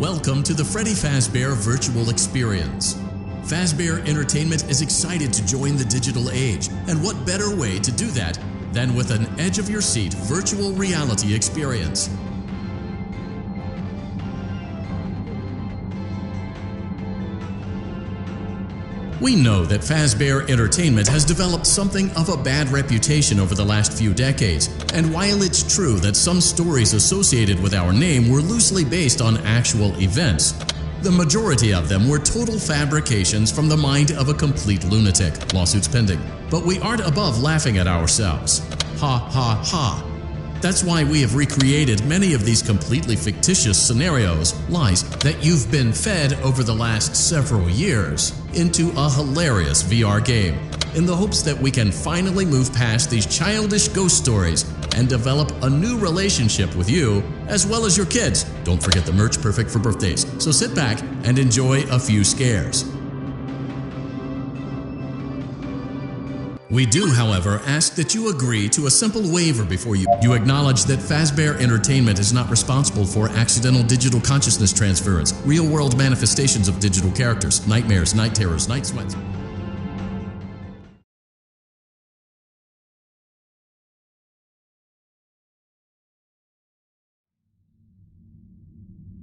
Welcome to the Freddy Fazbear Virtual Experience. Fazbear Entertainment is excited to join the digital age, and what better way to do that than with an edge-of-your-seat virtual reality experience. We know that Fazbear Entertainment has developed something of a bad reputation over the last few decades, and while it's true that some stories associated with our name were loosely based on actual events, the majority of them were total fabrications from the mind of a complete lunatic, lawsuits pending. But we aren't above laughing at ourselves. Ha ha ha. That's why we have recreated many of these completely fictitious scenarios, lies, that you've been fed over the last several years into a hilarious VR game, in the hopes that we can finally move past these childish ghost stories and develop a new relationship with you, as well as your kids. Don't forget the merch, perfect for birthdays. So sit back and enjoy a few scares. We do, however, ask that you agree to a simple waiver before you acknowledge that Fazbear Entertainment is not responsible for accidental digital consciousness transference, real-world manifestations of digital characters, nightmares, night terrors, night sweats.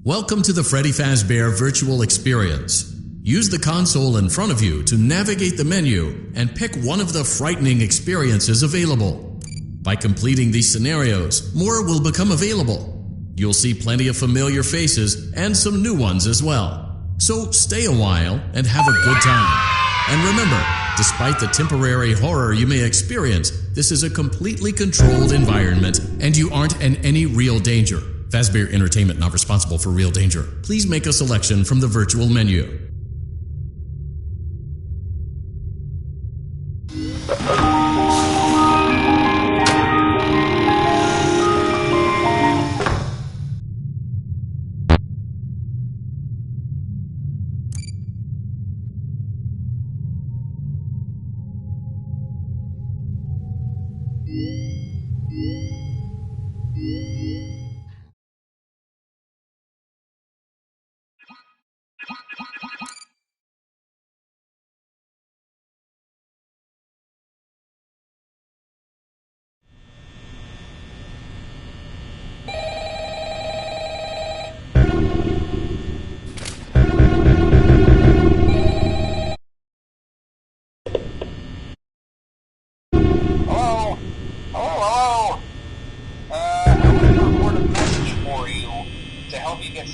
Welcome to the Freddy Fazbear Virtual Experience. Use the console in front of you to navigate the menu and pick one of the frightening experiences available. By completing these scenarios, more will become available. You'll see plenty of familiar faces and some new ones as well. So stay a while and have a good time. And remember, despite the temporary horror you may experience, this is a completely controlled environment and you aren't in any real danger. Fazbear Entertainment not responsible for real danger. Please make a selection from the virtual menu.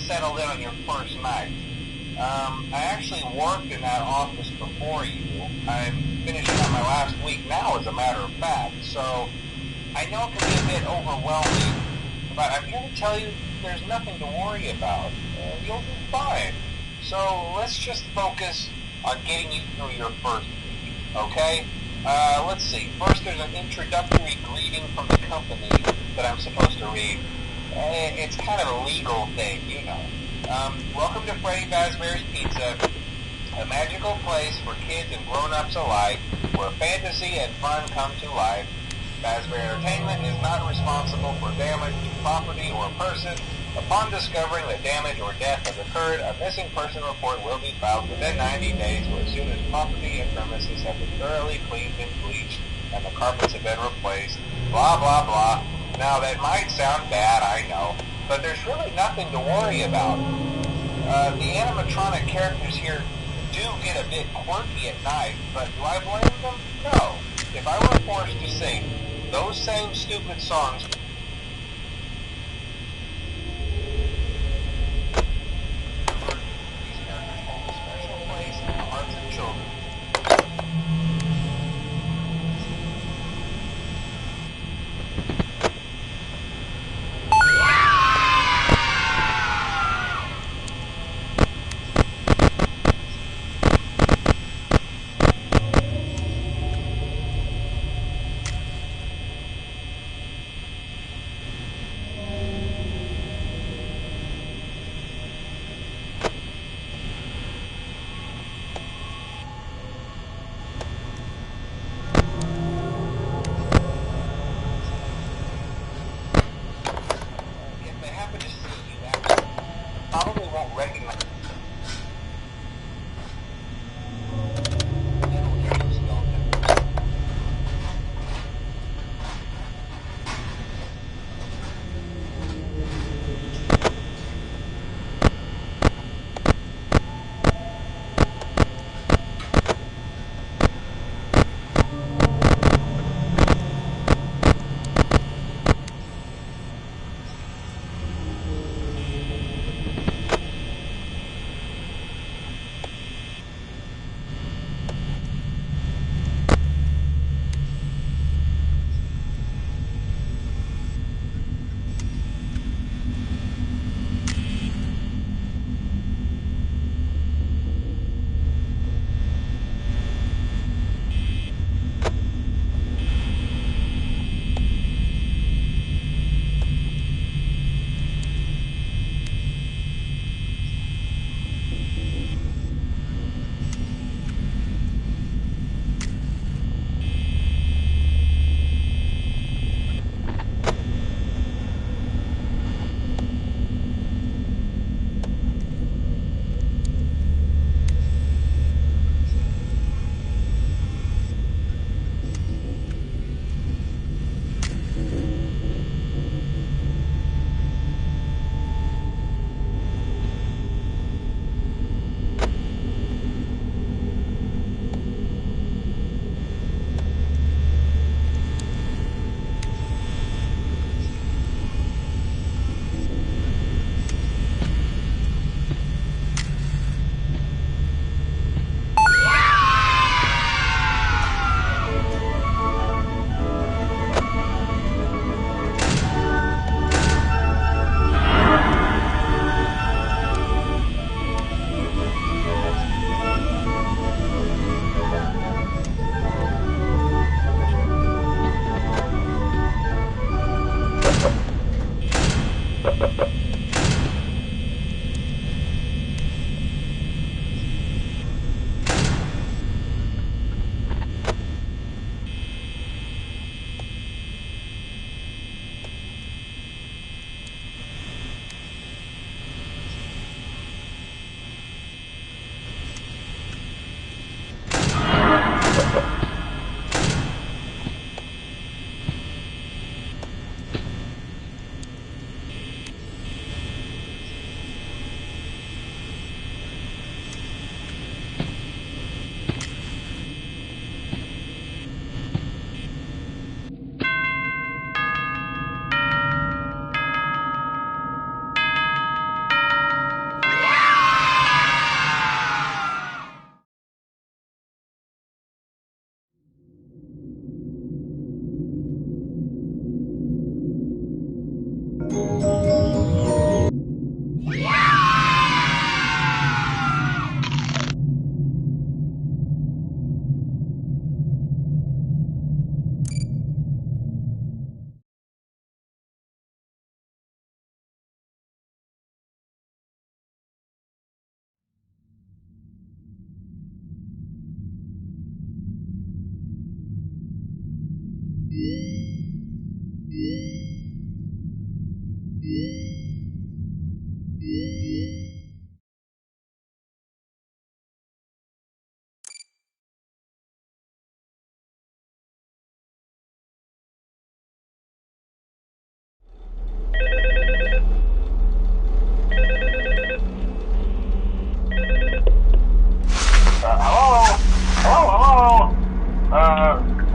Settled in on your first night. I actually worked in that office before you. I'm finishing up my last week now, as a matter of fact, so I know it can be a bit overwhelming, but I'm here to tell you there's nothing to worry about. You'll be fine. So let's just focus on getting you through your first week, okay? Let's see. First, there's an introductory greeting from the company that I'm supposed to read. It's kind of a legal thing, you know. Welcome to Freddy Fazbear's Pizza, a magical place for kids and grown-ups alike, where fantasy and fun come to life. Fazbear Entertainment is not responsible for damage to property or person. Upon discovering that damage or death has occurred, a missing person report will be filed within 90 days, or as soon as property and premises have been thoroughly cleaned and bleached, and the carpets have been replaced. Blah, blah, blah. Now, that might sound bad, I know, but there's really nothing to worry about. The animatronic characters here do get a bit quirky at night, but do I blame them? No. If I were forced to sing those same stupid songs, these characters hold a special place in the hearts of children.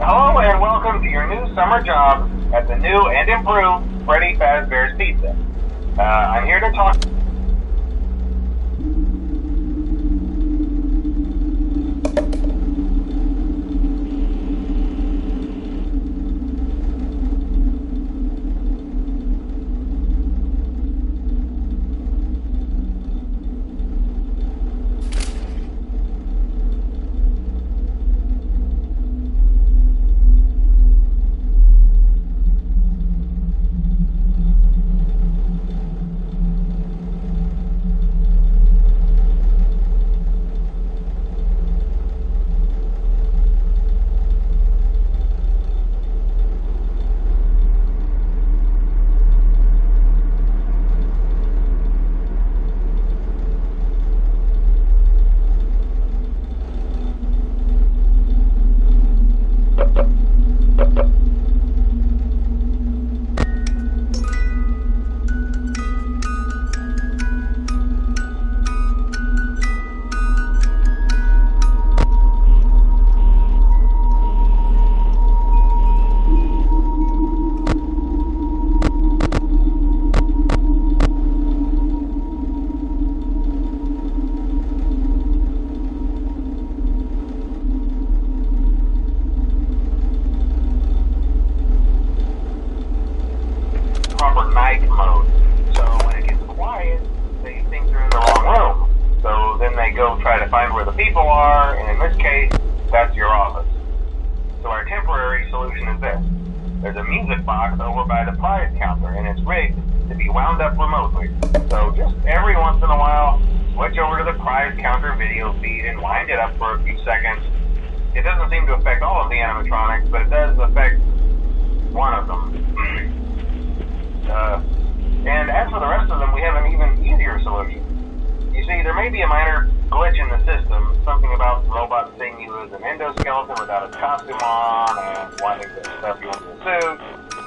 Hello and welcome to your new summer job at the new and improved Freddy Fazbear's Pizza. I'm here to talk... proper night mode. So when it gets quiet, they think they're in the wrong room. So then they go try to find where the people are, and in this case, that's your office. So our temporary solution is this. There's a music box over by the prize counter, and it's rigged to be wound up remotely. So just every once in a while, switch over to the prize counter video feed and wind it up for a few seconds. It doesn't seem to affect all of the animatronics, but it does affect one of them. And as for the rest of them, we have an even easier solution. You see, there may be a minor glitch in the system, something about the robot seeing you as an endoskeleton without a costume on and wanting to stuff you into a suit.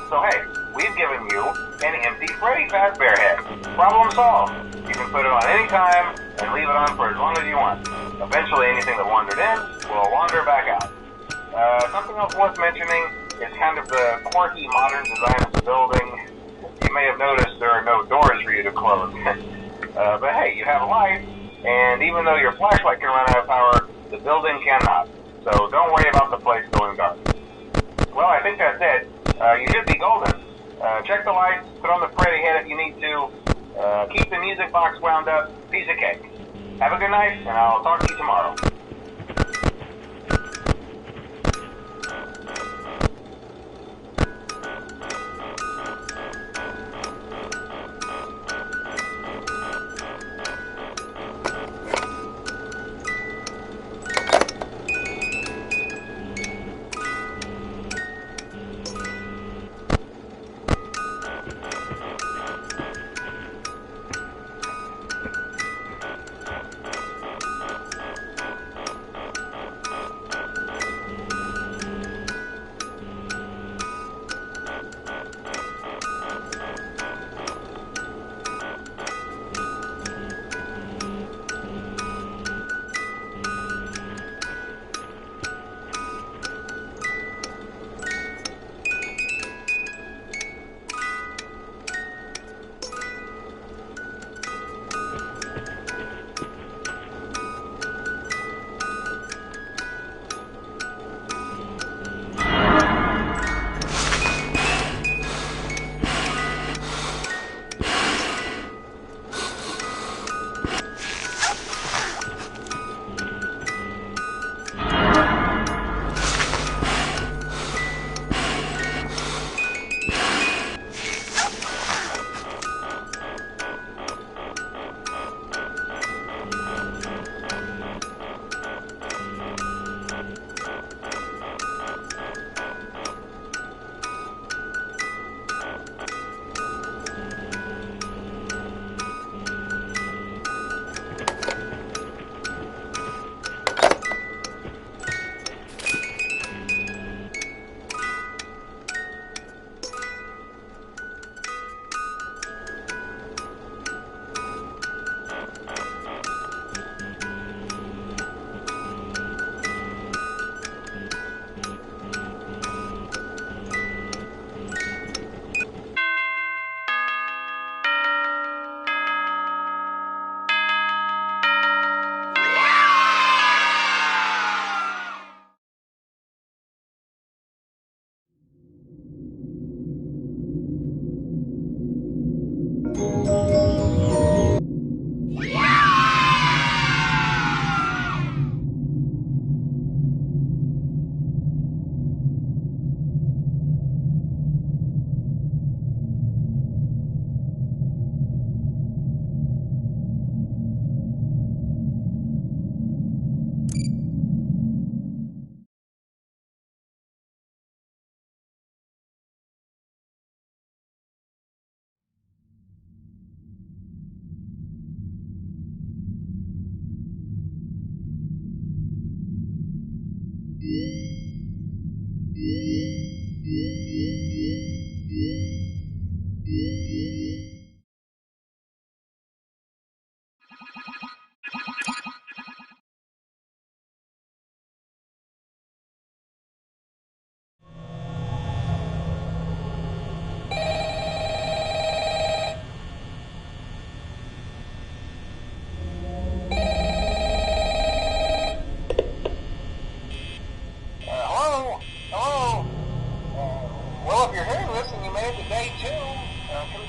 So hey, we've given you an empty Freddy Fazbear head. Problem solved. You can put it on any time and leave it on for as long as you want. Eventually anything that wandered in will wander back out. Something else worth mentioning is kind of the quirky modern design of the building. You may have noticed there are no doors for you to close. But hey, you have a light, and even though your flashlight can run out of power, the building cannot. So don't worry about the place going dark. Well, I think that's it. You should be golden. Check the lights, put on the Freddy head if you need to. Keep the music box wound up. Piece of cake. Have a good night, and I'll talk to you tomorrow.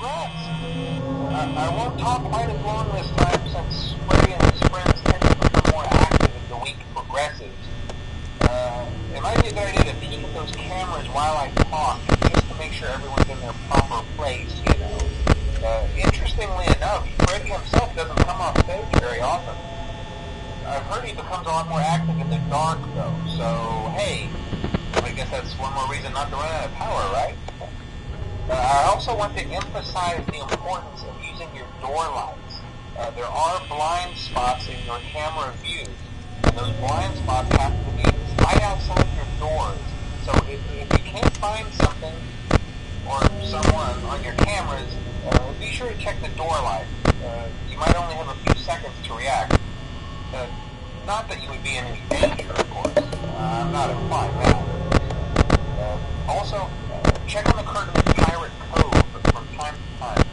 Congrats! I won't talk quite as long this time since Spray and his friends tend to become more active as the week progresses. It might be a good idea to peek at those cameras while I talk, just to make sure everyone's in their proper place, you know. Interestingly enough, Freddy himself doesn't come off stage very often. I've heard he becomes a lot more active in the dark, though, so hey, I guess that's one more reason not to run out of power, right? I also want to emphasize the importance of using your door lights. There are blind spots in your camera view, and those blind spots have to be right outside your doors. So if you can't find something or someone on your cameras, be sure to check the door light. You might only have a few seconds to react. Not that you would be in any danger, of course. I'm not implying that. Also, check on the curtain in Pirate Cove from time to time.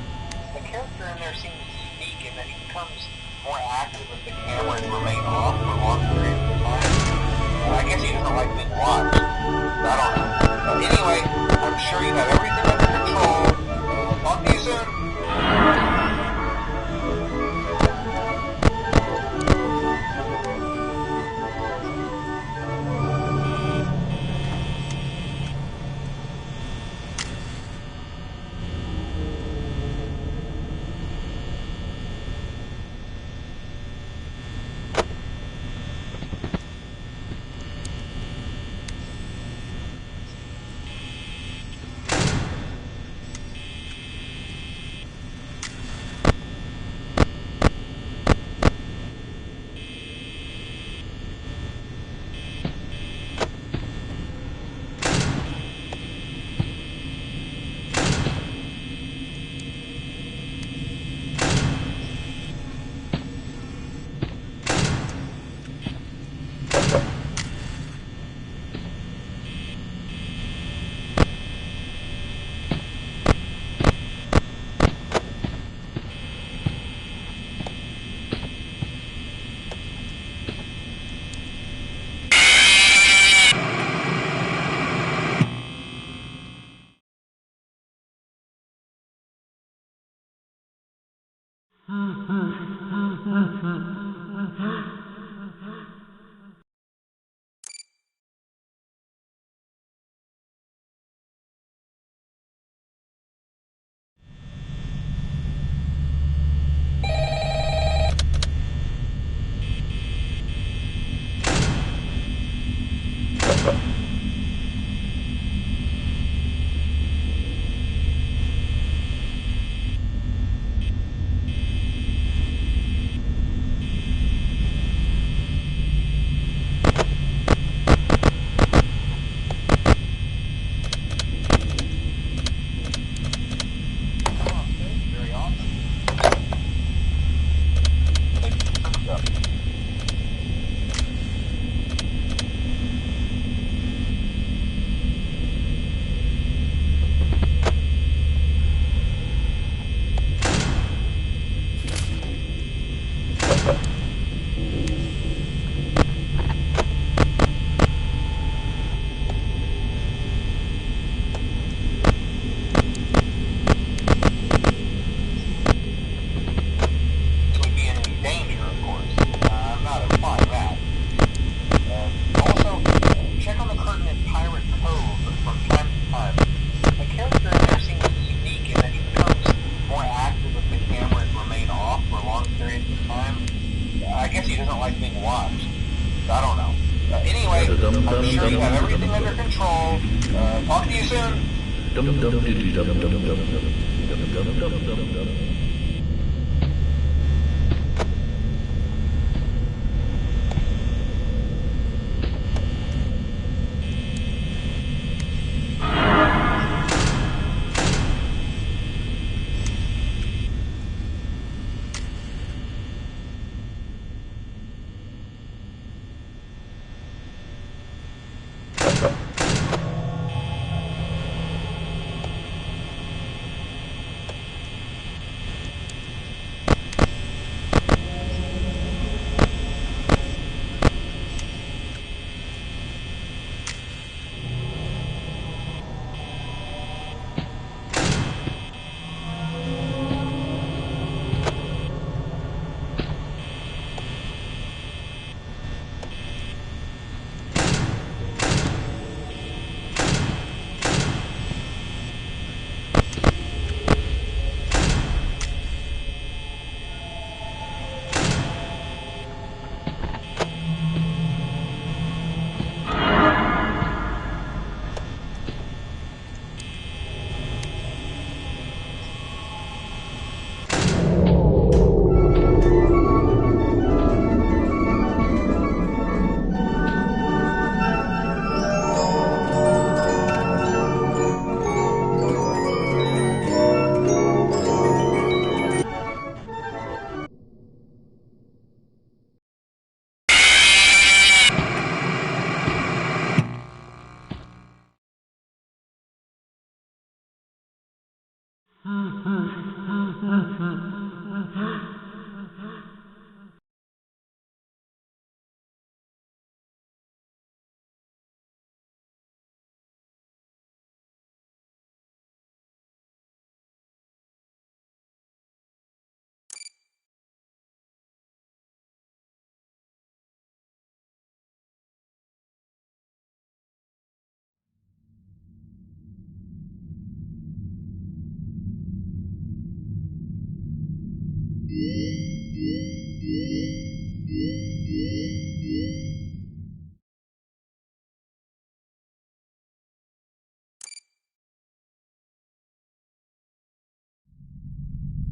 The character in there seems unique in that he becomes more active if the cameras remain off for long periods of time. I guess he doesn't like being watched. I don't know. Anyway, I'm sure you have everything under control. Talk to you soon.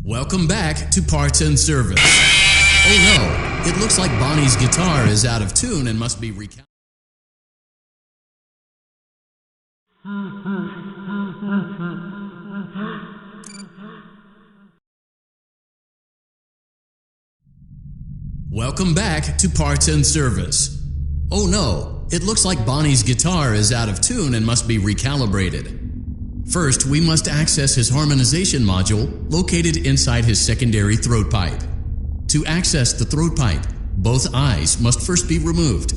Welcome back to Parts and Service. Oh no, it looks like Bonnie's guitar is out of tune and must be recalibrated. Welcome back to Parts and Service. Oh no, it looks like Bonnie's guitar is out of tune and must be recalibrated. First, we must access his harmonization module located inside his secondary throat pipe. To access the throat pipe, both eyes must first be removed.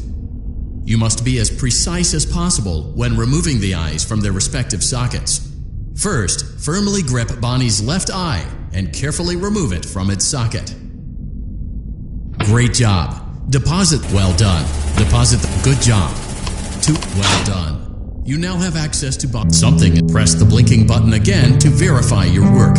You must be as precise as possible when removing the eyes from their respective sockets. First, firmly grip Bonnie's left eye and carefully remove it from its socket. Great job. Deposit. Well done. Deposit. Good job. Well done. You now have access to something. Press the blinking button again to verify your work.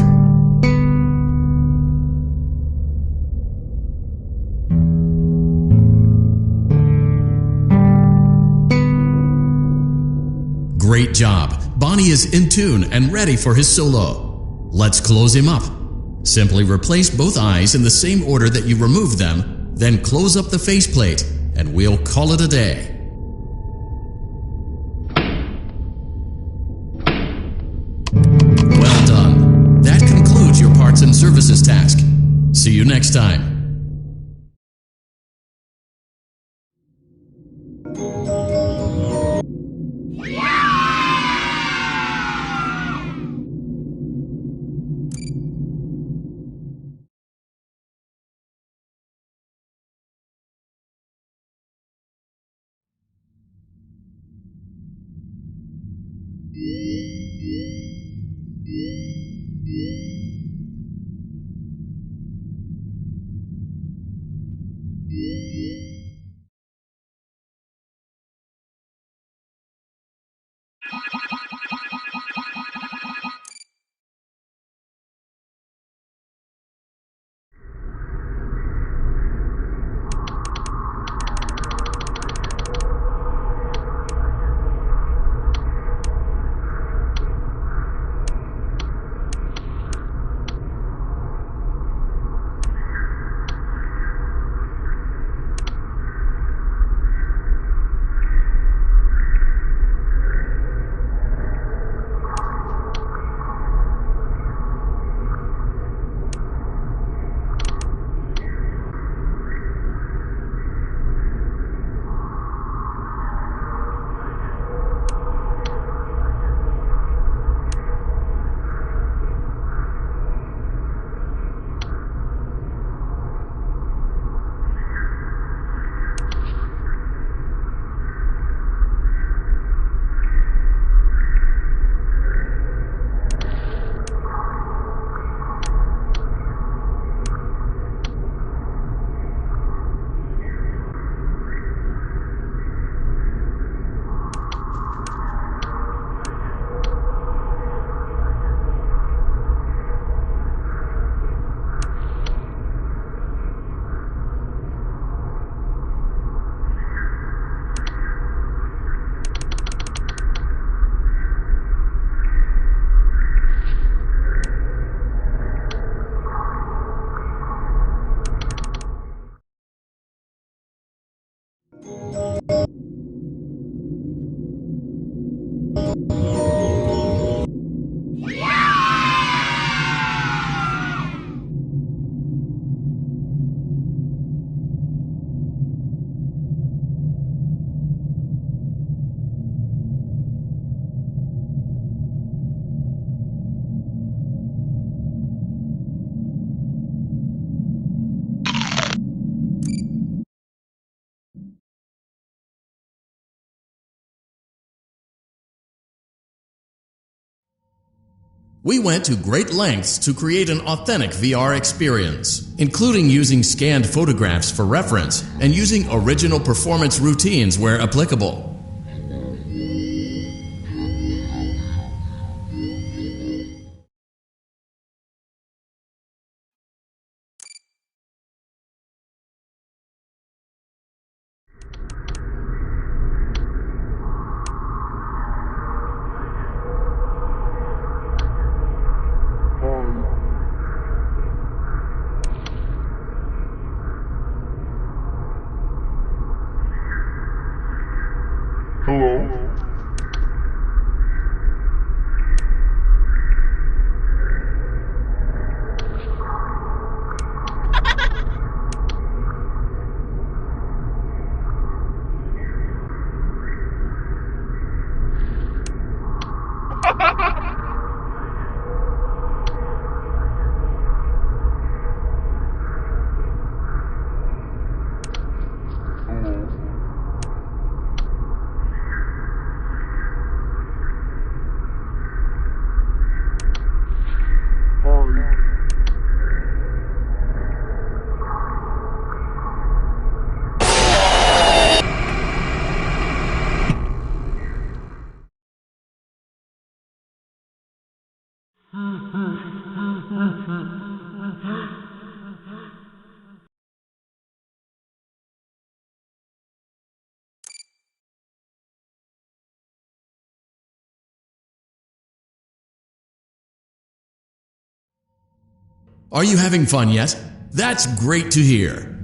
Great job. Bonnie is in tune and ready for his solo. Let's close him up. Simply replace both eyes in the same order that you removed them, then close up the faceplate, and we'll call it a day. Well done. That concludes your Parts and Services task. See you next time. We went to great lengths to create an authentic VR experience, including using scanned photographs for reference and using original performance routines where applicable. Hello? Are you having fun yet? That's great to hear.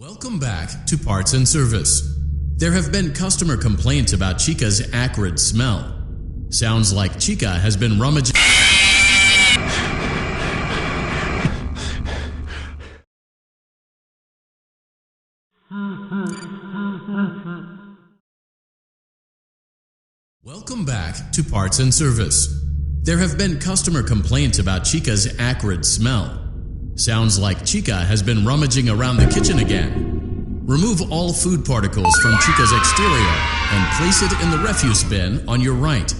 Welcome back to Parts and Service. There have been customer complaints about Chica's acrid smell. Sounds like Chica has been rummaging. Welcome back to Parts and Service. There have been customer complaints about Chica's acrid smell. Sounds like Chica has been rummaging around the kitchen again. Remove all food particles from Chica's exterior and place it in the refuse bin on your right.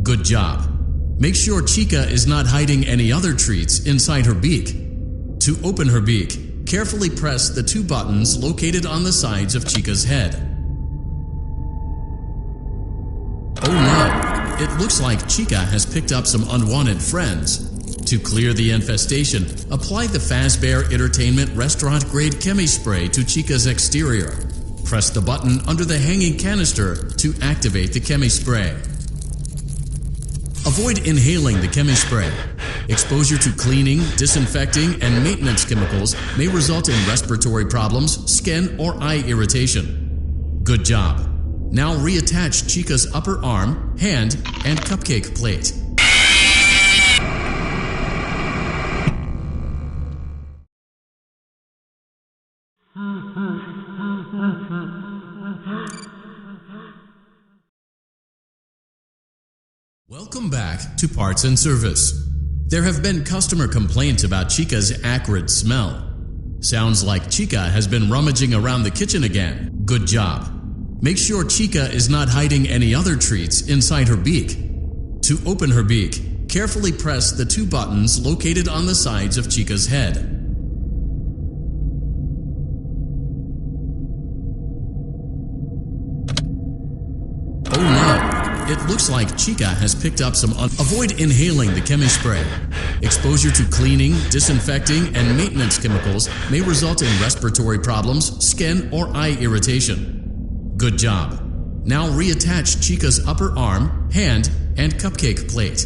Good job. Make sure Chica is not hiding any other treats inside her beak. To open her beak, carefully press the two buttons located on the sides of Chica's head. Oh no, it looks like Chica has picked up some unwanted friends. To clear the infestation, apply the Fazbear Entertainment Restaurant Grade Chemi Spray to Chica's exterior. Press the button under the hanging canister to activate the Chemi Spray. Avoid inhaling the Chemi Spray. Exposure to cleaning, disinfecting, and maintenance chemicals may result in respiratory problems, skin, or eye irritation. Good job. Now reattach Chica's upper arm, hand, and cupcake plate. Welcome back to Parts and Service. There have been customer complaints about Chica's acrid smell. Sounds like Chica has been rummaging around the kitchen again. Good job. Make sure Chica is not hiding any other treats inside her beak. To open her beak, carefully press the two buttons located on the sides of Chica's head. Oh no! It looks like Chica has picked up some Avoid inhaling the Chemi Spray. Exposure to cleaning, disinfecting, and maintenance chemicals may result in respiratory problems, skin, or eye irritation. Good job. Now reattach Chica's upper arm, hand, and cupcake plate.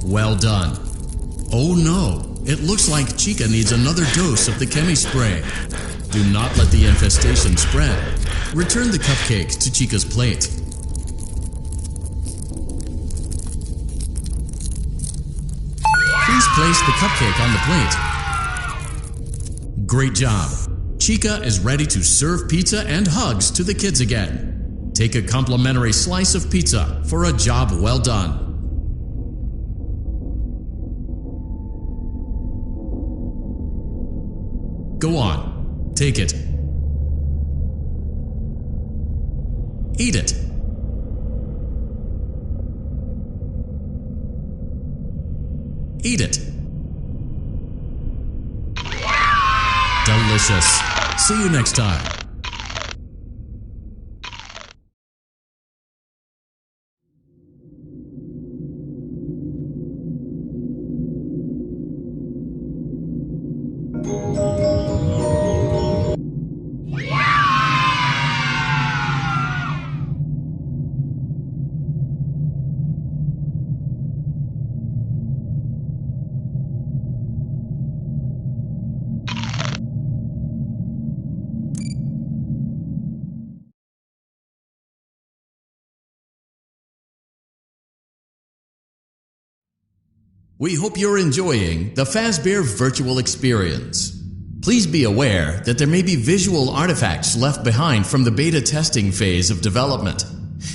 Well done. Oh no! It looks like Chica needs another dose of the Chemi Spray. Do not let the infestation spread. Return the cupcake to Chica's plate. Please place the cupcake on the plate. Great job. Chica is ready to serve pizza and hugs to the kids again. Take a complimentary slice of pizza for a job well done. Go on, take it. Eat it. Eat it. Delicious. See you next time. We hope you're enjoying the Fazbear virtual experience. Please be aware that there may be visual artifacts left behind from the beta testing phase of development.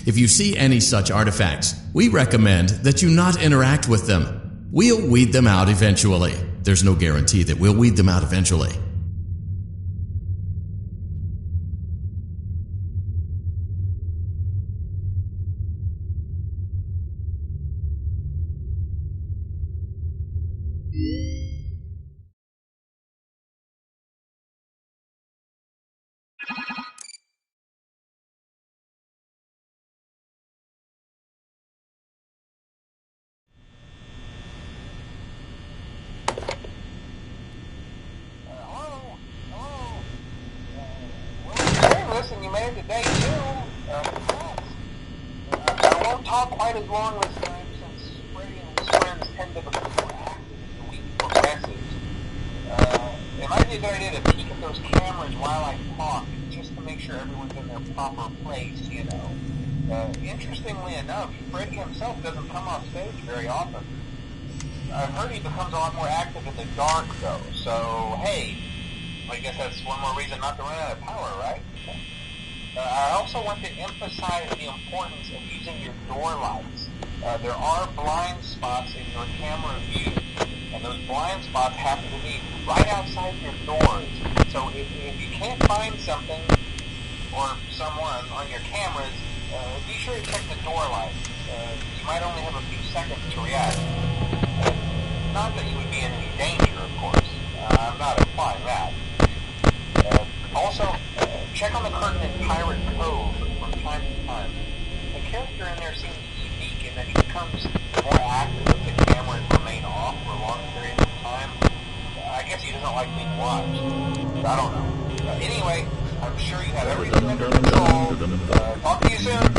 If you see any such artifacts, we recommend that you not interact with them. We'll weed them out eventually. There's no guarantee that we'll weed them out eventually. talk quite as long this time since Freddie and his friends tend to become more active as the week progresses. It might be a good idea to peek at those cameras while I talk, just to make sure everyone's in their proper place, you know. Interestingly enough, Freddie himself doesn't come off stage very often. I've heard he becomes a lot more active in the dark, though, so hey, I guess that's one more reason not to run out of power, right? I also want to emphasize the importance of using your door lights. There are blind spots in your camera view, and those blind spots happen to be right outside your doors. So if you can't find something or someone on your cameras, be sure to check the door lights. You might only have a few seconds to react. Not that you would be in any danger, of course. I'm not implying that. Also, check on the curtain in Pirate Cove from time to time. The character in there seems unique in that he becomes more active if the cameras remain off for long periods of time. I guess he doesn't like being watched. I don't know. Anyway, I'm sure you have everything under control. Talk to you soon.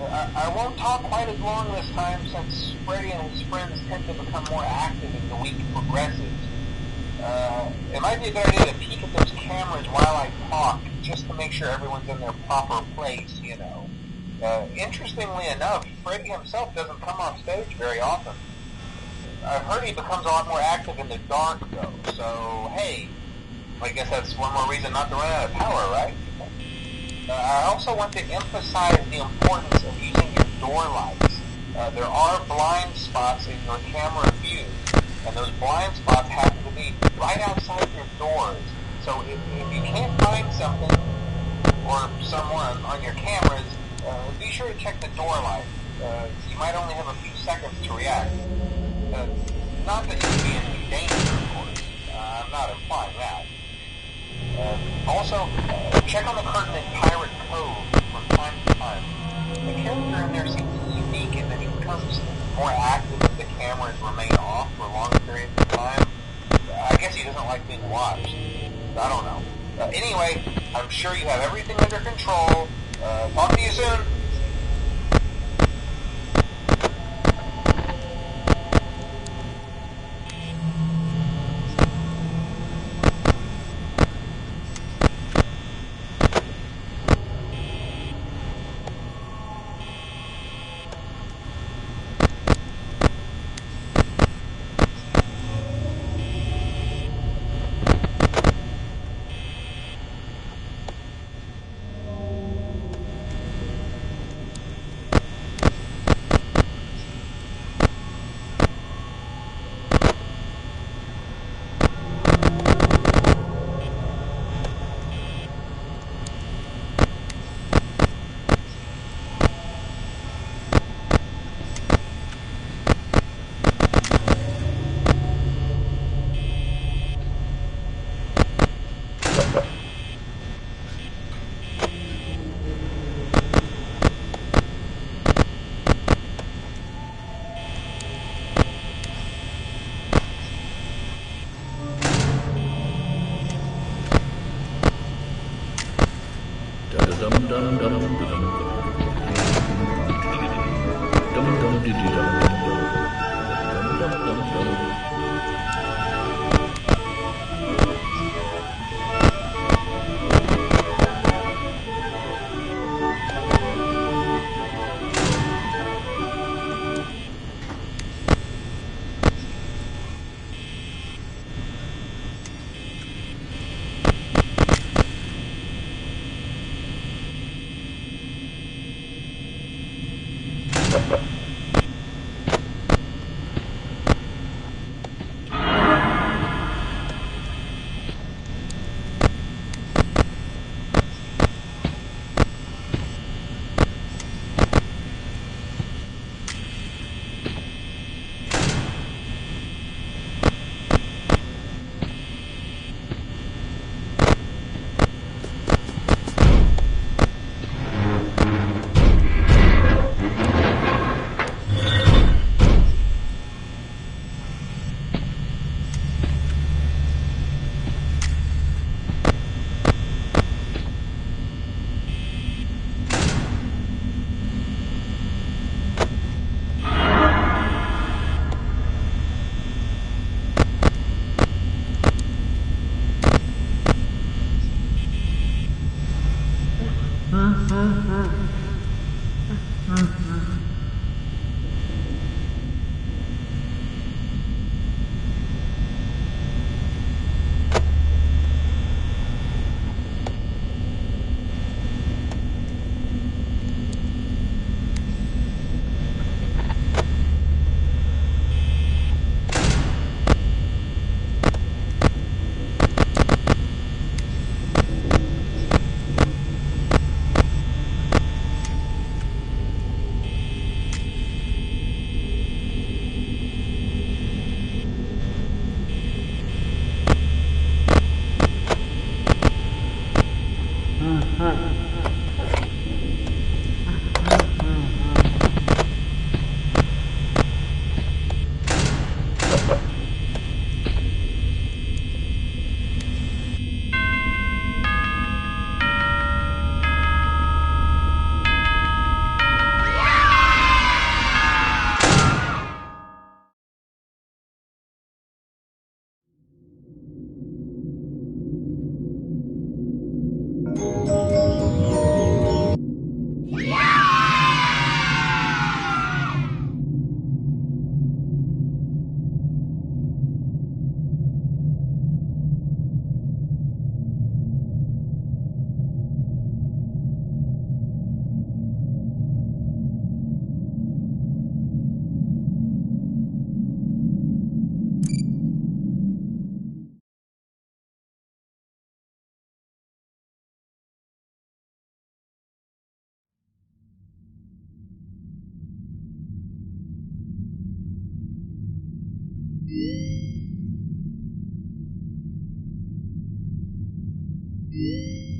I won't talk quite as long this time since Freddie and his friends tend to become more active as the week progresses. It might be a good idea to peek at those cameras while I talk, just to make sure everyone's in their proper place, you know. Interestingly enough, Freddie himself doesn't come off stage very often. I've heard he becomes a lot more active in the dark, though, so hey, I guess that's one more reason not to run out of power, right? I also want to emphasize the importance of using your door lights. There are blind spots in your camera view, and those blind spots happen to be right outside your doors. So if you can't find something or someone on your cameras, be sure to check the door light. You might only have a few seconds to react. Not that you would be in any danger, of course. I'm not implying that. check on the curtain in Pirate Cove from time to time. The character in there seems unique in that he becomes more active if the cameras remain off for long periods of time. I guess he doesn't like being watched. I don't know. Anyway, I'm sure you have everything under control. Talk to you soon.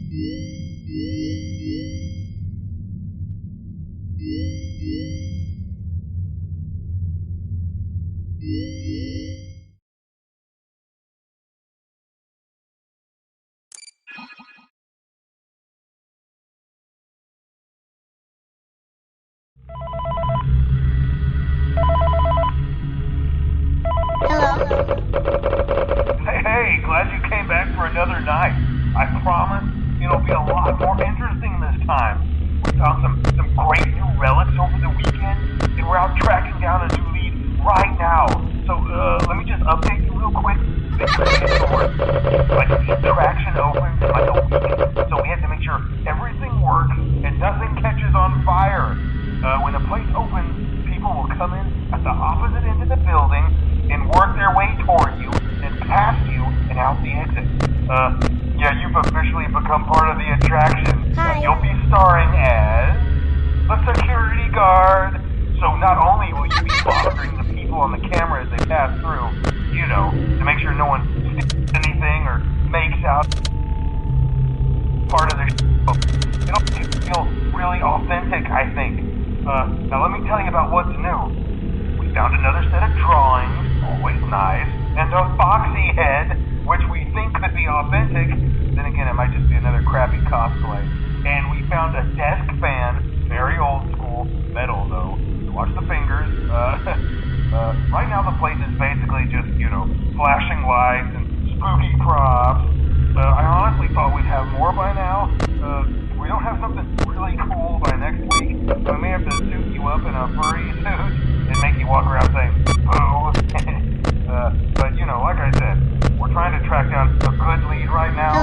Yeah. Hey, glad you came back for another night. I promise it'll be a lot more interesting this time. We found some great new relics over the weekend, and we're out tracking down a new lead right now. So, let me just update you real quick. Like, the attraction opens in like a week, so we have to make sure everything works and nothing catches on fire. When the place opens, people will come in at the opposite end of the building and work their way toward you, then past you, and out the exit. Yeah, you've officially become part of the attraction. You'll be starring as a security guard. So not only will you be monitoring the people on the camera as they pass through, you know, to make sure no one steals anything or makes out part of their show. It'll feel really authentic, I think. Now let me tell you about what's new. We found another set of drawings, always nice, and a foxy head, which we think could be authentic. Then again, it might just be another crappy cosplay. And we found a desk fan, very old school, metal though. Watch the fingers. Right now the place is basically just, you know, flashing lights and spooky props. I honestly thought we'd have more by now. If we don't have something really cool by next week, we may have to suit you up in a furry suit and make you walk around saying, boo. But, you know, like I said, we're trying to track down a good lead right now.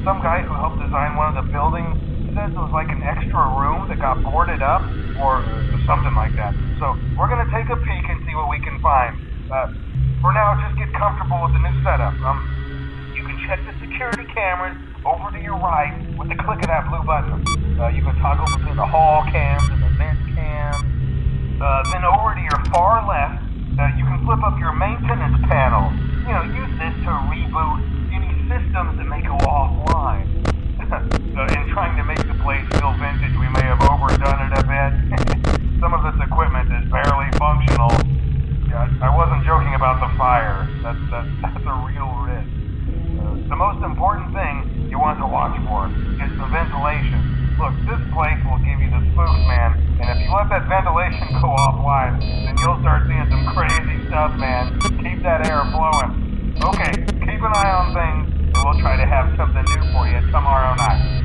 Some guy who helped design one of the buildings says it was like an extra room that got boarded up or something like that. So we're going to take a peek and see what we can find. For now, just get comfortable with the new setup. You can check the security cameras over to your right with the click of that blue button. You can toggle between the hall cams and the vent cams. Then over to your far left, you can flip up your maintenance panel. You know, use this to reboot any systems that may go offline. In trying to make the place feel vintage, we may have overdone it a bit. Some of this equipment is barely functional. Yeah, I wasn't joking about the fire. That's a real risk. The most important thing you want to watch for is the ventilation. Look, this place will give you the spooks, man. And if you let that ventilation go offline, then you'll start seeing some crazy stuff, man. Keep that air flowing. Okay, keep an eye on things, and we'll try to have something new for you tomorrow night.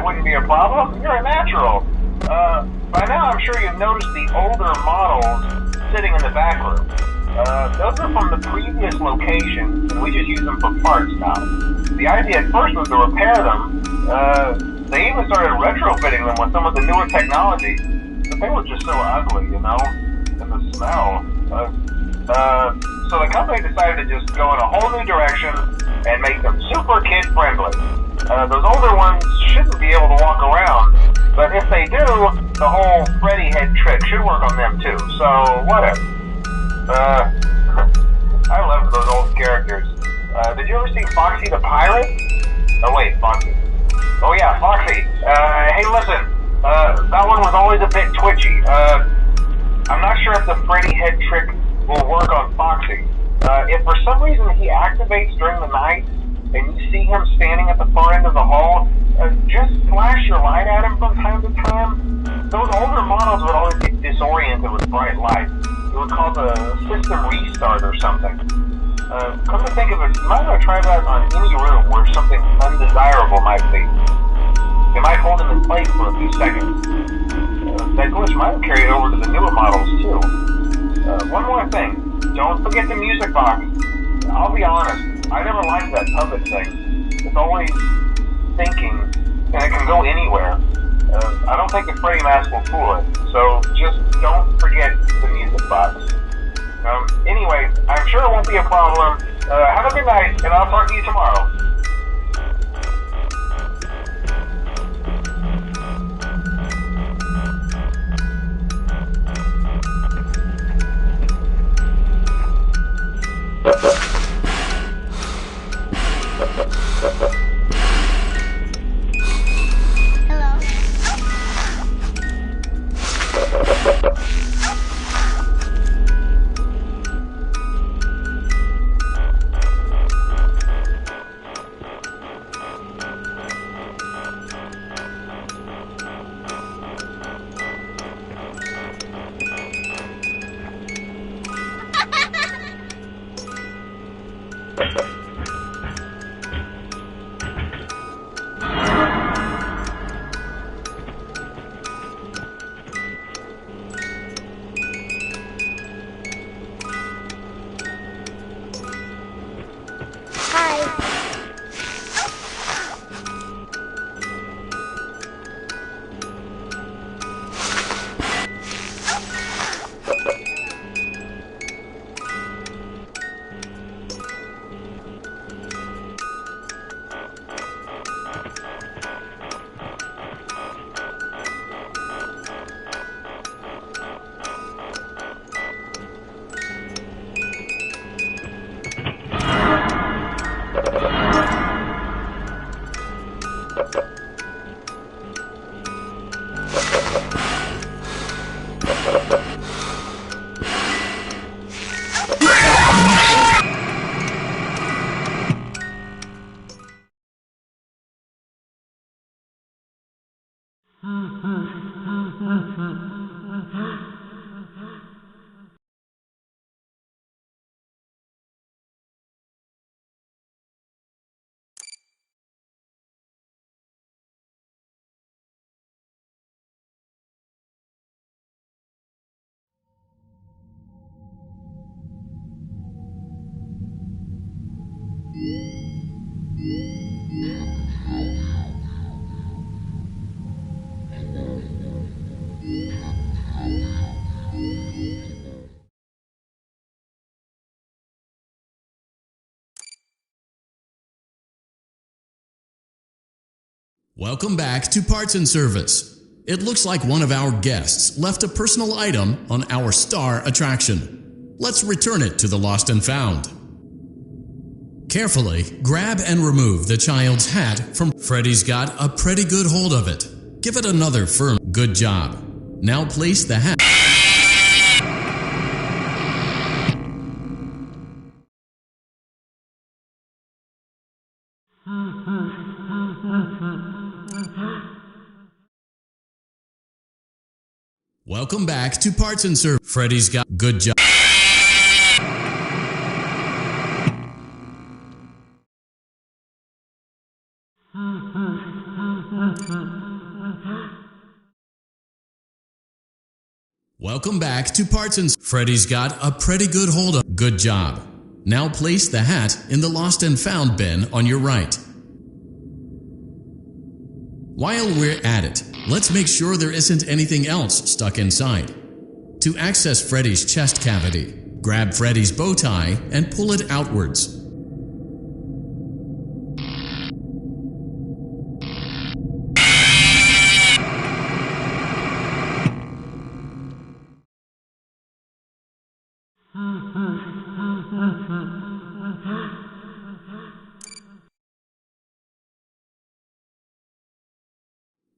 wouldn't be a problem. You're a natural. By now I'm sure you've noticed the older models sitting in the back room. Those are from the previous location, and we just use them for parts now. The idea at first was to repair them. They even started retrofitting them with some of the newer technology. But they were just so ugly, you know? And the smell. So the company decided to just go in a whole new direction and make them super kid-friendly. Those older ones shouldn't be able to walk around, but if they do, the whole Freddy head trick should work on them too, so whatever. I love those old characters. Did you ever see Foxy the Pirate? Oh wait, Foxy. Oh yeah, Foxy. Hey listen, that one was always a bit twitchy. I'm not sure if the Freddy head trick will work on Foxy. If for some reason he activates during the night, and you see him standing at the far end of the hall, just flash your light at him from time to time. Those older models would always get disoriented with bright light. It would cause a system restart or something. Come to think of it, you might want to try that on any room where something undesirable might be. It might hold him in place for a few seconds. That glitch might have carried over to the newer models too. One more thing, don't forget the music box. I'll be honest, I never liked that puppet thing. It's always thinking, and it can go anywhere. I don't think the Freddy mask will fool it, so just don't forget the music box. Anyway, I'm sure it won't be a problem. Have a good night, and I'll talk to you tomorrow. Welcome back to Parts and Service. It looks like one of our guests left a personal item on our star attraction. Let's return it to the Lost and Found. Carefully grab and remove the child's hat from Freddy's got a pretty good hold of it. Give it another firm good job. Now place the hat. Welcome back to Parts and Service. Freddy's got good job. Welcome back to Parts and Freddy's got a pretty good hold of. Good job. Now place the hat in the lost and found bin on your right. While we're at it, let's make sure there isn't anything else stuck inside. To access Freddy's chest cavity, grab Freddy's bow tie and pull it outwards.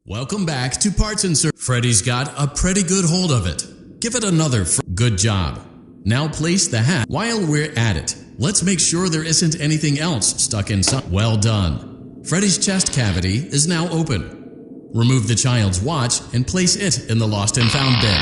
Welcome back to Parts and Service. Freddy's got a pretty good hold of it. Give it another good job. Now place the hat. While we're at it, let's make sure there isn't anything else stuck inside. Well done. Freddy's chest cavity is now open. Remove the child's watch and place it in the lost and found bin.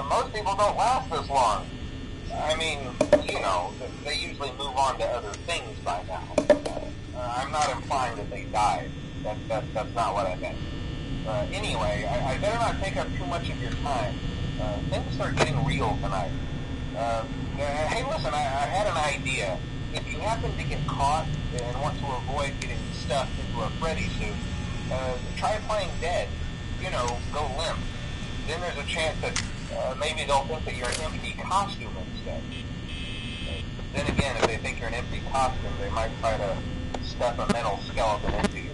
Most people don't last this long. I mean, you know, they usually move on to other things by now. I'm not implying that they died. That's not what I meant. Anyway, I better not take up too much of your time. Things are getting real tonight. Hey, listen, I had an idea. If you happen to get caught and want to avoid getting stuffed into a Freddy suit, try playing dead. You know, go limp. Then there's a chance that maybe they'll think that you're an empty costume instead. Then again, if they think you're an empty costume, they might try to stuff a metal skeleton into you.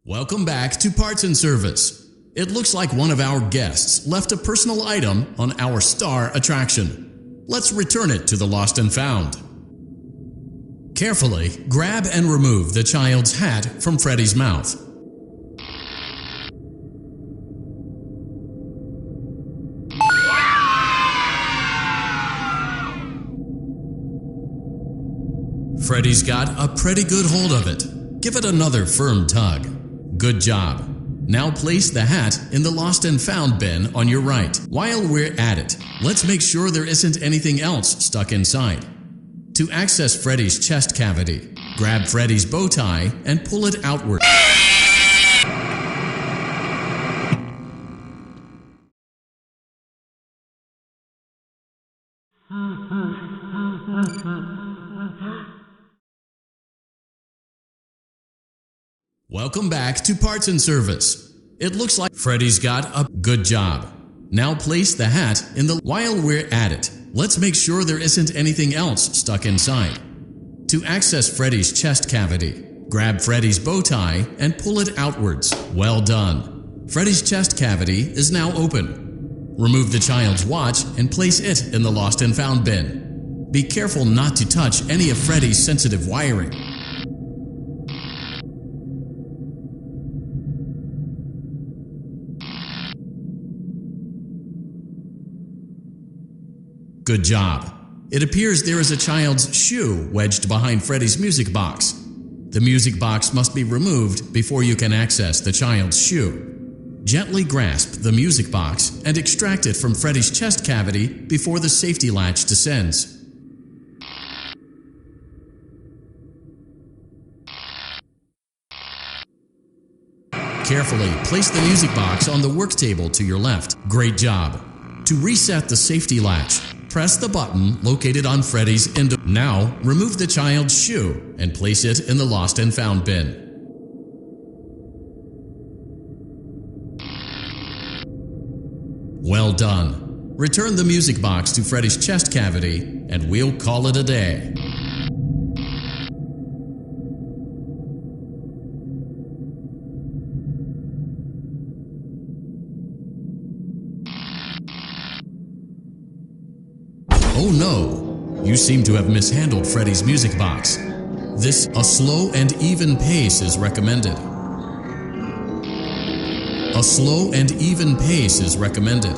Welcome back to Parts and Service. It looks like one of our guests left a personal item on our star attraction. Let's return it to the lost and found. Carefully grab and remove the child's hat from Freddy's mouth. Freddy's got a pretty good hold of it. Give it another firm tug. Good job. Now place the hat in the lost and found bin on your right. While we're at it, let's make sure there isn't anything else stuck inside. To access Freddy's chest cavity, grab Freddy's bow tie and pull it outward. Welcome back to Parts and Service. It looks like Freddy's got a good job. Now place the hat in the... While we're at it, let's make sure there isn't anything else stuck inside. To access Freddy's chest cavity, grab Freddy's bow tie and pull it outwards. Well done. Freddy's chest cavity is now open. Remove the child's watch and place it in the lost and found bin. Be careful not to touch any of Freddy's sensitive wiring. Good job. It appears there is a child's shoe wedged behind Freddy's music box. The music box must be removed before you can access the child's shoe. Gently grasp the music box and extract it from Freddy's chest cavity before the safety latch descends. Carefully place the music box on the work table to your left. Great job. To reset the safety latch, press the button located on Freddy's end. Now, remove the child's shoe and place it in the lost and found bin. Well done. Return the music box to Freddy's chest cavity, and we'll call it a day. Oh no! You seem to have mishandled Freddy's music box. A slow and even pace is recommended. A slow and even pace is recommended.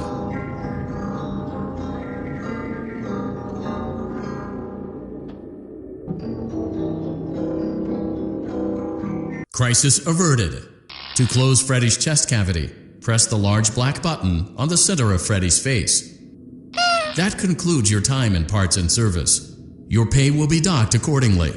Crisis averted. To close Freddy's chest cavity, press the large black button on the center of Freddy's face. That concludes your time in Parts and Service. Your pay will be docked accordingly.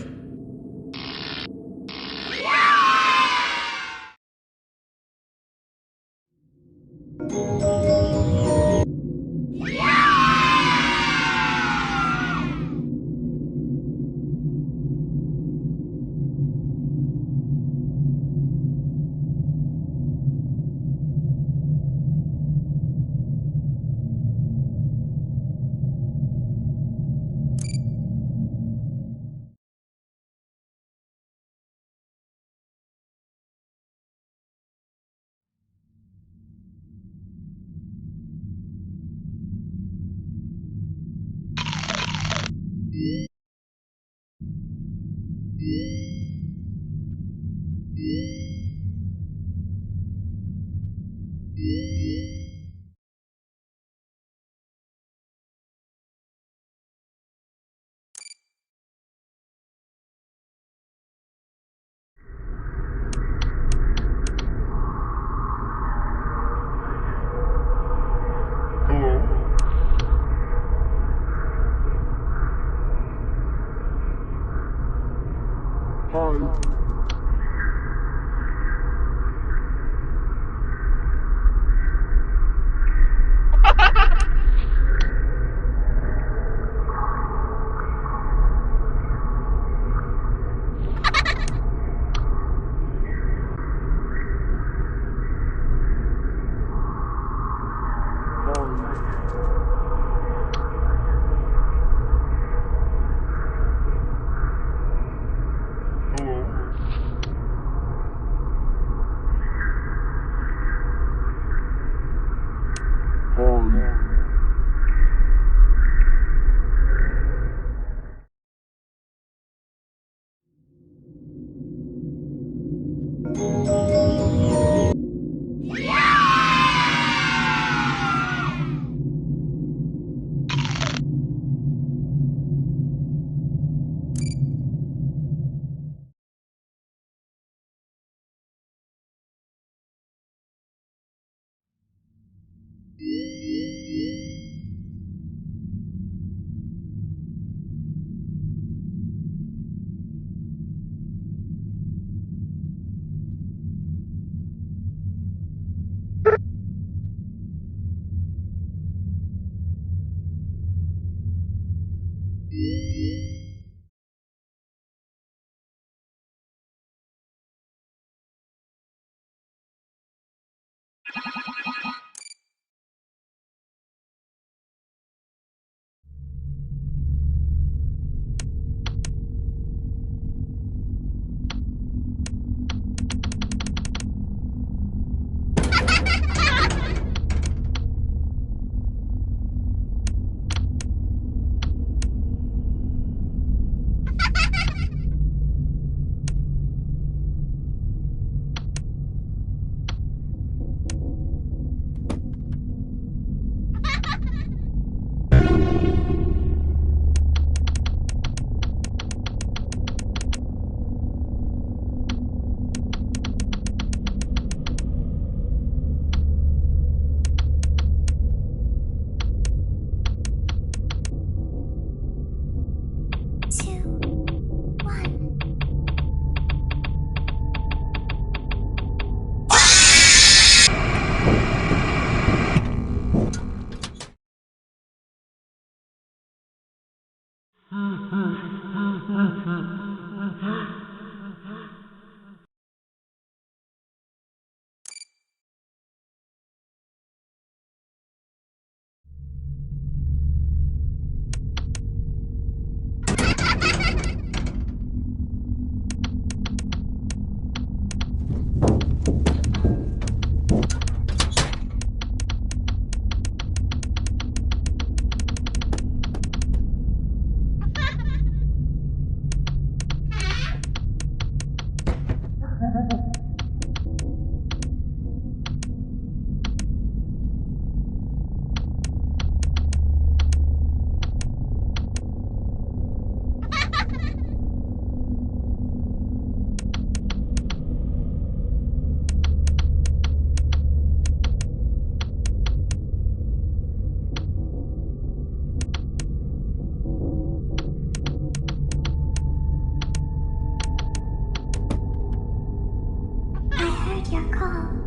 take your call.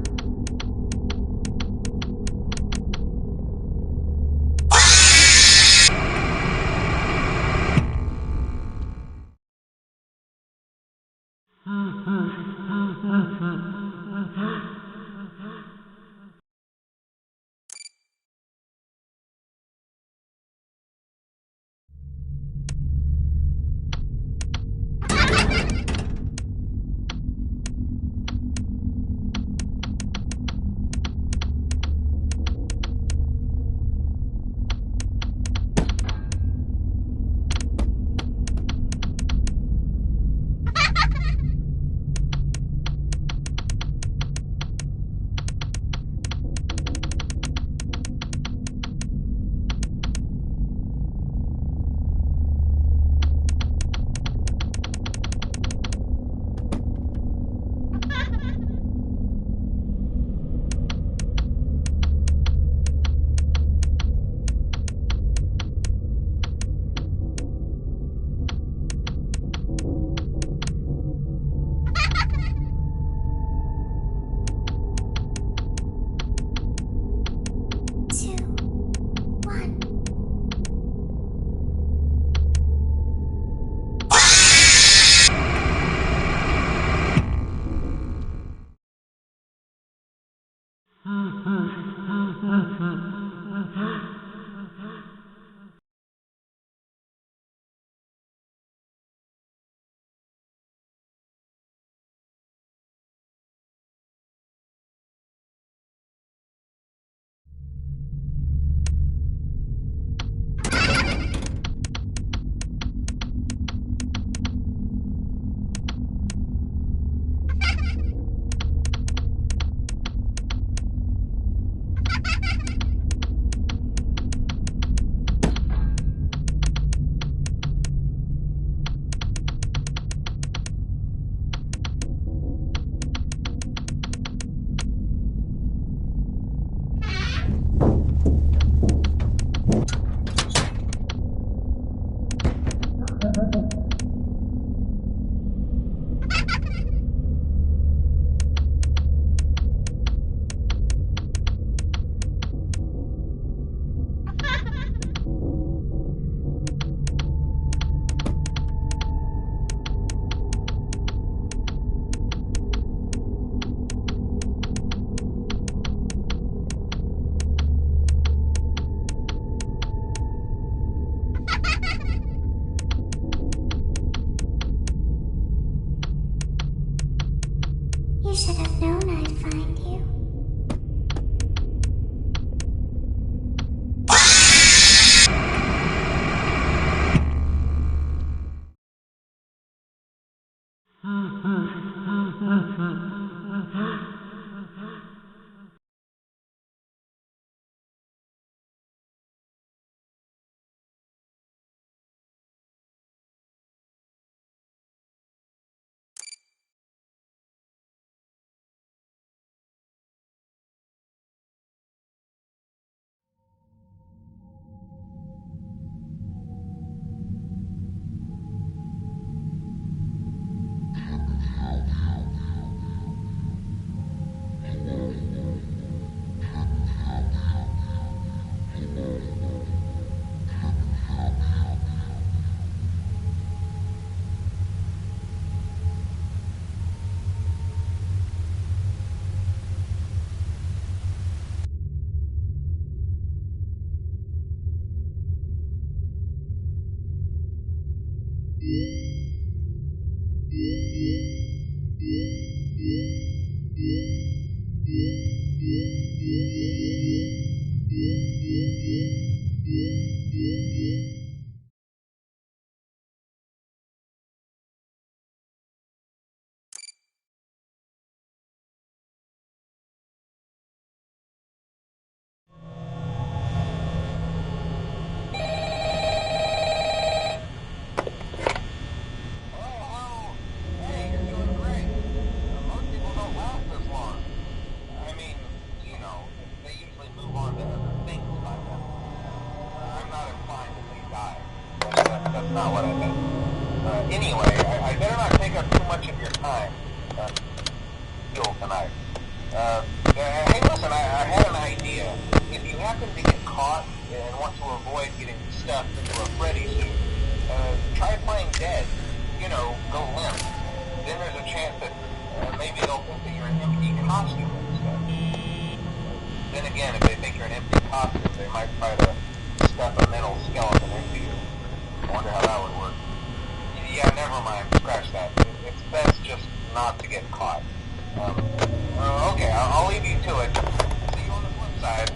You should have known I'd find you. not what I meant. Anyway, I better not take up too much of your time. Fuel tonight. avoid getting stuffed into a Freddy suit, try playing dead. You know, go limp. Then there's a chance that maybe they'll think that you're an empty costume instead. Then again, if they think you're an empty costume, they might try to stuff a metal skeleton into you. I wonder how that would work. Yeah, never mind. Scratch that. It's best just not to get caught. Okay, I'll leave you to it. See you on the flip side.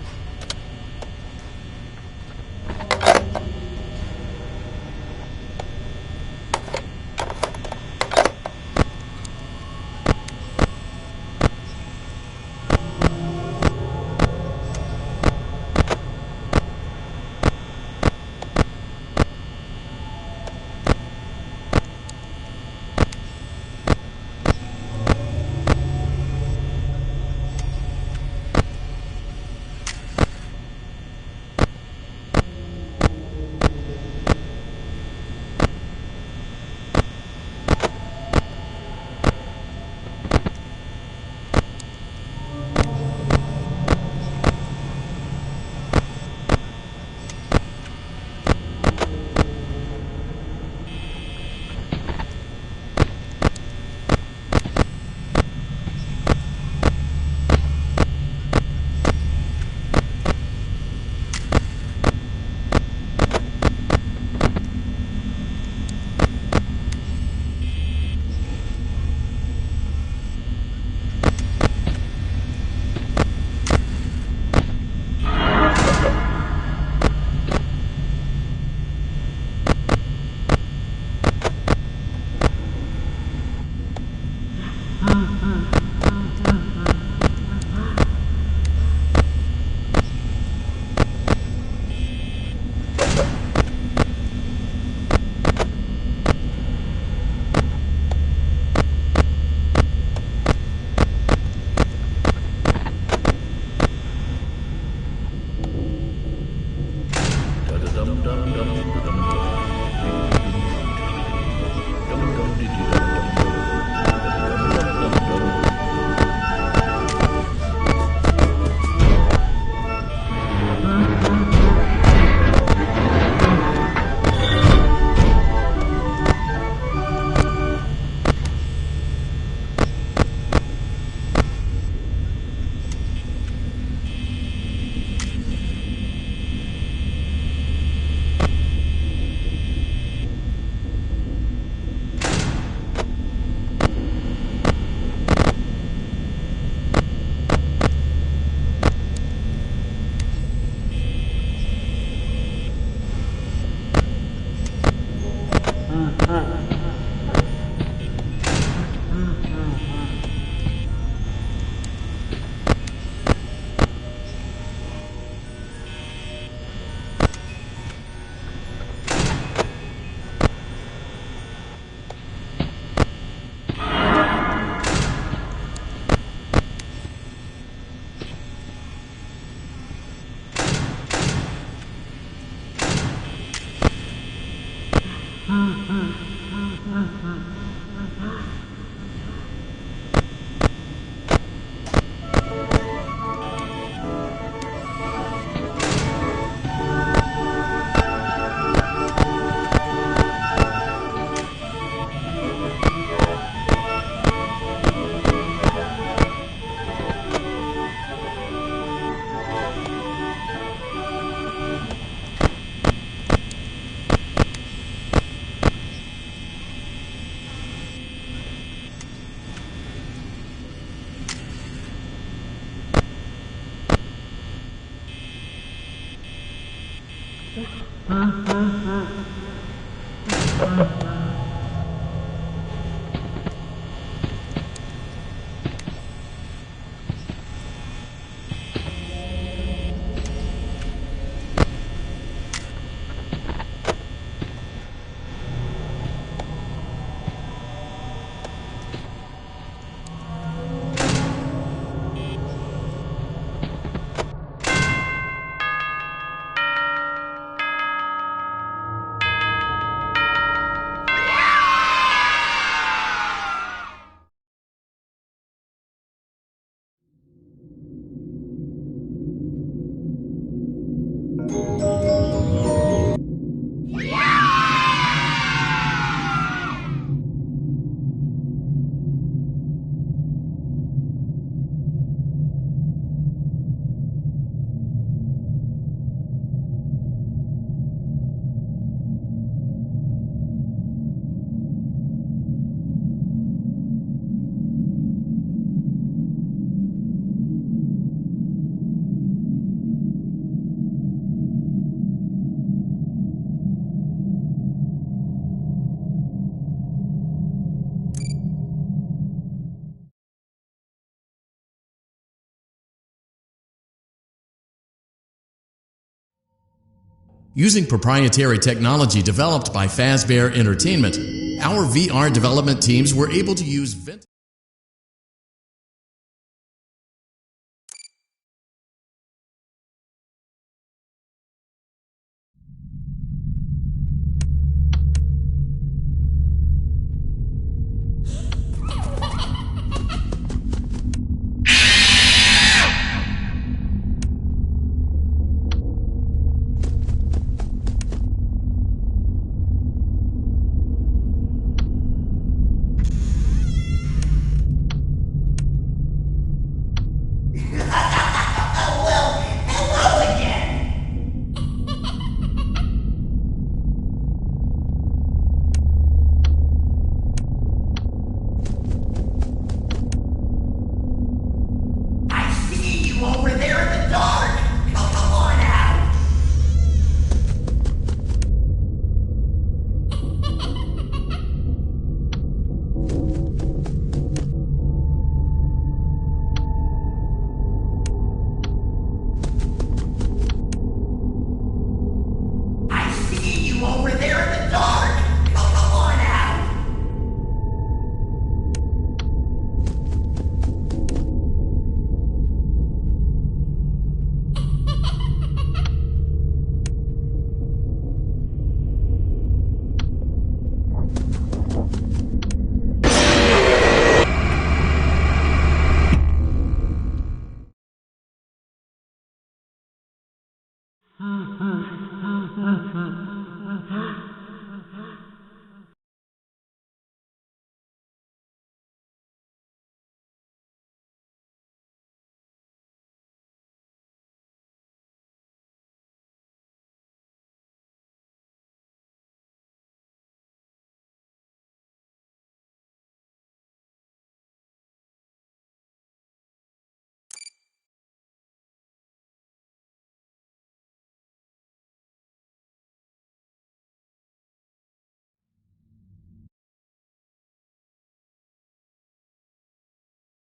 Using proprietary technology developed by Fazbear Entertainment, our VR development teams were able to use